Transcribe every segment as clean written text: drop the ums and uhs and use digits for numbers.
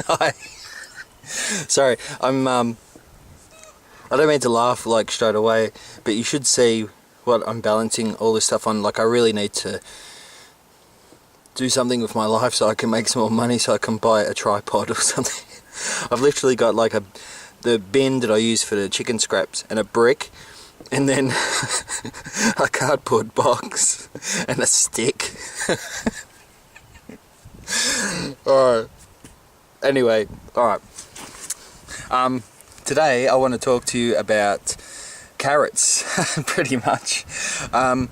Hi. Sorry, I don't mean to laugh like straight away, but you should see what I'm balancing all this stuff on. Like, I really need to do something with my life so I can make some more money, so I can buy a tripod or something. I've literally got like the bin that I use for the chicken scraps and a brick, and then a cardboard box and a stick. Alright. Anyway, alright. Today I want to talk to you about carrots, pretty much. A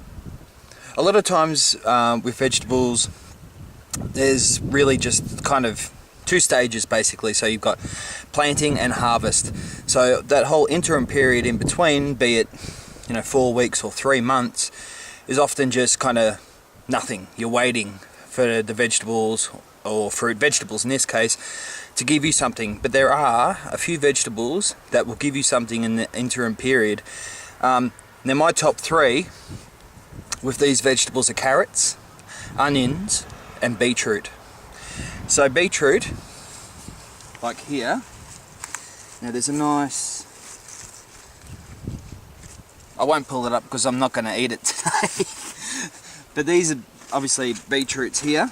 lot of times with vegetables, there's really just kind of two stages basically. So you've got planting and harvest. So that whole interim period in between, be it 4 weeks or 3 months, is often just kind of nothing. You're waiting for the vegetables, or fruit vegetables in this case, to give you something. But there are a few vegetables that will give you something in the interim period. Now my top 3 with these vegetables are carrots, onions and beetroot. So beetroot, like here, now there's a nice, I won't pull it up because I'm not going to eat it today, but these are obviously beetroots here.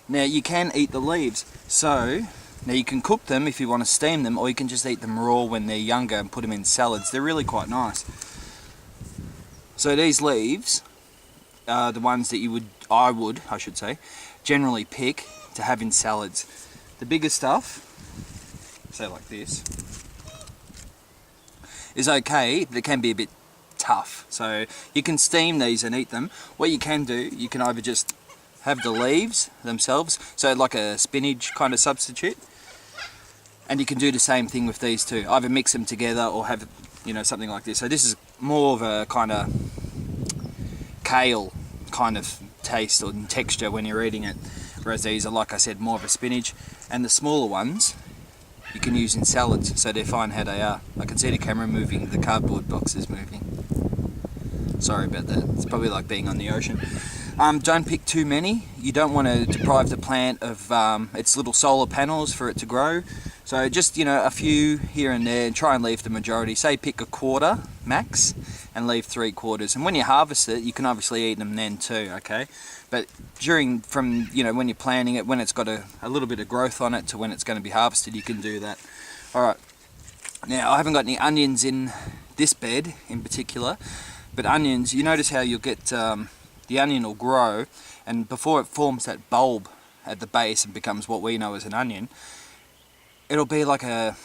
Now you can eat the leaves, so now you can cook them if you want to steam them, or you can just eat them raw when they're younger and put them in salads. They're really quite nice. So these leaves are the ones that I should say, generally pick to have in salads. The bigger stuff, say like this, is okay, but it can be a bit tough. So you can steam these and eat them. What you can do, you can either just have the leaves themselves, so like a spinach kind of substitute, and you can do the same thing with these too. Either mix them together or have something like this. So this is more of a kind of kale kind of taste or texture when you're eating it, whereas these are, like I said, more of a spinach. And the smaller ones you can use in salads, so they're fine how they are. I can see the camera moving, the cardboard box is moving. Sorry about that, it's probably like being on the ocean. Don't pick too many. You don't want to deprive the plant of its little solar panels for it to grow. So just a few here and there, and try and leave the majority. Say pick a quarter max and leave 3/4. And when you harvest it, you can obviously eat them then too, okay? But when you're planting it, when it's got a little bit of growth on it to when it's going to be harvested, you can do that. Alright, now I haven't got any onions in this bed in particular, but onions, you notice how you'll get the onion will grow, and before it forms that bulb at the base and becomes what we know as an onion, it'll be like a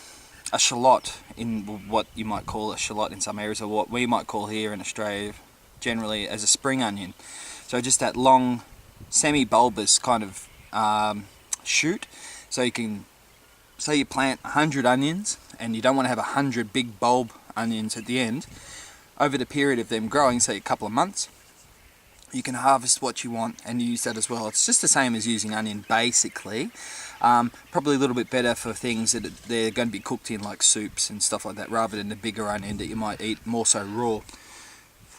shallot, in what you might call a shallot in some areas, or what we might call here in Australia generally as a spring onion. So just that long semi-bulbous kind of shoot. So you can, say you plant 100 onions and you don't want to have 100 big bulb onions at the end. Over the period of them growing, say a couple of months, you can harvest what you want and use that as well. It's just the same as using onion basically. Probably a little bit better for things that they're going to be cooked in, like soups and stuff like that, rather than the bigger onion that you might eat more so raw.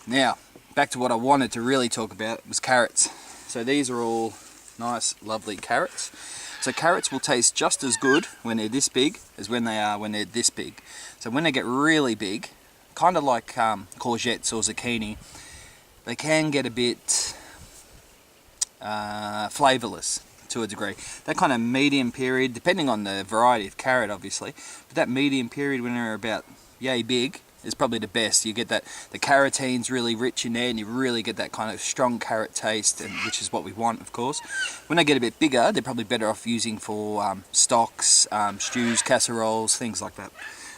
Now, back to what I wanted to really talk about was carrots. So these are all nice, lovely carrots. So carrots will taste just as good when they're this big as when they're this big. So when they get really big, kind of like courgettes or zucchini, they can get a bit flavourless to a degree. That kind of medium period, depending on the variety of carrot obviously, but that medium period when they're about yay big is probably the best. You get that, the carotene's really rich in there, and you really get that kind of strong carrot taste, which is what we want, of course. When they get a bit bigger, they're probably better off using for stocks, stews, casseroles, things like that.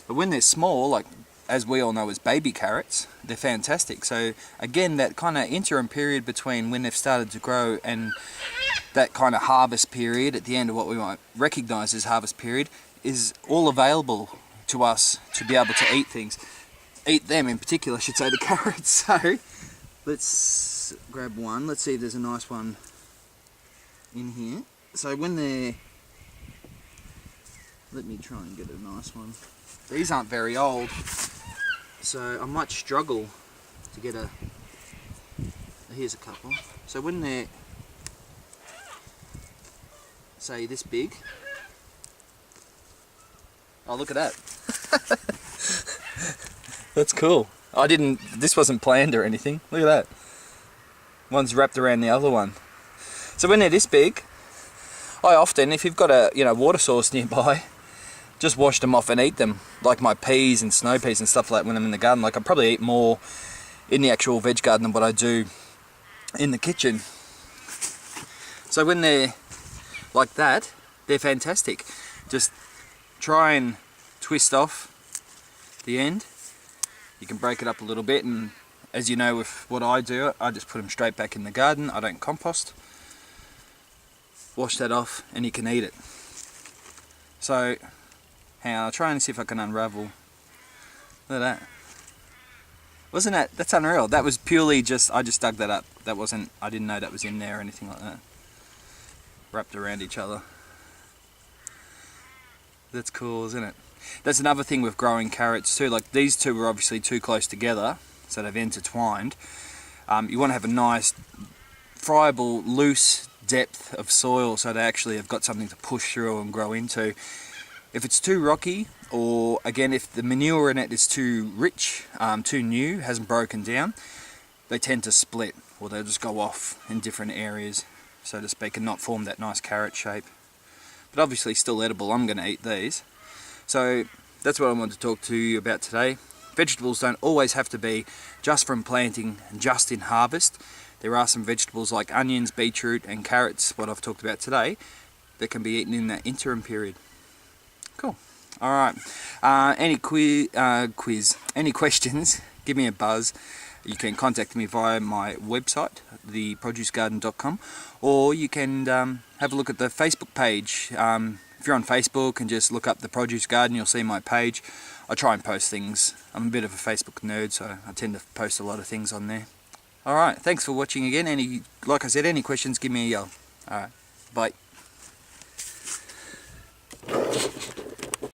But when they're small, like as we all know as baby carrots, they're fantastic. So again, that kind of interim period between when they've started to grow and that kind of harvest period at the end of what we might recognise as harvest period is all available to us to be able to eat them in particular, I should say, the carrots. So let's grab one. Let's see if there's a nice one in here. So when they're, let me try and get a nice one. These aren't very old, so I might struggle to get a, here's a couple. So when they're, say, this big, Oh, look at that. That's cool. This wasn't planned or anything. Look at that. One's wrapped around the other one. So when they're this big, I often, if you've got a water source nearby, just wash them off and eat them. Like my peas and snow peas and stuff like that when I'm in the garden. Like I probably eat more in the actual veg garden than what I do in the kitchen. So when they're like that, they're fantastic. Just try and twist off the end. You can break it up a little bit, and as you know with what I do, I just put them straight back in the garden. I don't compost. Wash that off and you can eat it. So hang on, I'll try and see if I can unravel. Look at that. That's unreal. That was purely just, I just dug that up. I didn't know that was in there or anything like that. Wrapped around each other. That's cool, isn't it? That's another thing with growing carrots too. Like these two were obviously too close together, so they've intertwined. You want to have a nice, friable, loose depth of soil so they actually have got something to push through and grow into. If it's too rocky, or again if the manure in it is too rich, too new, hasn't broken down, they tend to split, or they'll just go off in different areas, so to speak, and not form that nice carrot shape. But obviously still edible. I'm going to eat these. So that's what I wanted to talk to you about today. Vegetables don't always have to be just from planting and just in harvest. There are some vegetables like onions, beetroot and carrots, what I've talked about today, that can be eaten in that interim period. Cool. Alright, any questions, give me a buzz. You can contact me via my website, theproducegarden.com, or you can have a look at the Facebook page. If you're on Facebook and just look up The Produce Garden, you'll see my page. I try and post things. I'm a bit of a Facebook nerd, so I tend to post a lot of things on there. Alright, thanks for watching again. Like I said, any questions, give me a yell. Alright, bye.